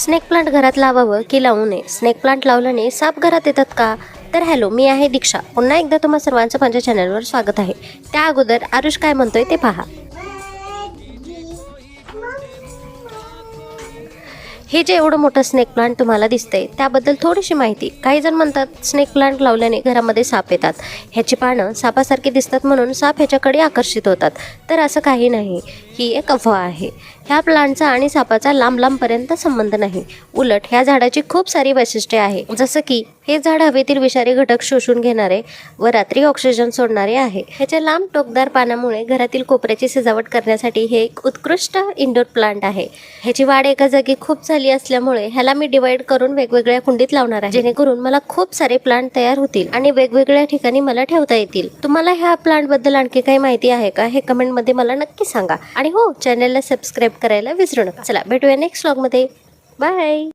Snake plant घरात लावावं की लावू नये? स्नेक प्लांट लावल्याने साप घरात येतात का? तर हॅलो, मी आहे दीक्षा. पुन्हा एकदा तुम्हा सर्वांचं माझ्या चॅनलवर स्वागत आहे. त्या अगोदर आरुष काय म्हणतोय ते पहा. हे जे एवढं मोठं स्नेक प्लांट तुम्हाला दिसतंय त्याबद्दल थोडीशी माहिती. काही जण म्हणतात स्नेक प्लांट लावल्याने घरामध्ये साप येतात. ह्याची पानं सापासारखी दिसतात म्हणून साप ह्याच्याकडे आकर्षित होतात. तर असं काही नाही, ही एक अफवा आहे. ह्या प्लांटचा आणि सापाचा लांब लांबपर्यंत संबंध नाही. उलट ह्या झाडाची खूप सारी वैशिष्ट्ये आहे. जसं की हे झाड हवेतील विषारी घटक शोषून घेणारे व रात्री ऑक्सिजन सोडणारे आहे. ह्याच्या लांब टोकदार पानामुळे घरातील कोपऱ्याची सजावट करण्यासाठी हे एक उत्कृष्ट इंडोर प्लांट आहे. ह्याची वाढ एका जागी खूप झाली असल्यामुळे ह्याला मी डिवाइड करून वेगवेगळ्या कुंडीत लावणार आहे, जेणेकरून मला खूप सारे प्लांट तयार होतील आणि वेगवेगळ्या ठिकाणी मला ठेवता येतील. तुम्हाला ह्या प्लांट बद्दल आणखी काही माहिती आहे का? हे कमेंट मध्ये मला नक्की सांगा. आणि हो, चॅनलला सबस्क्राईब करायला विसरू नका. चला भेटूया नेक्स्ट व्लॉग मध्ये. बाय.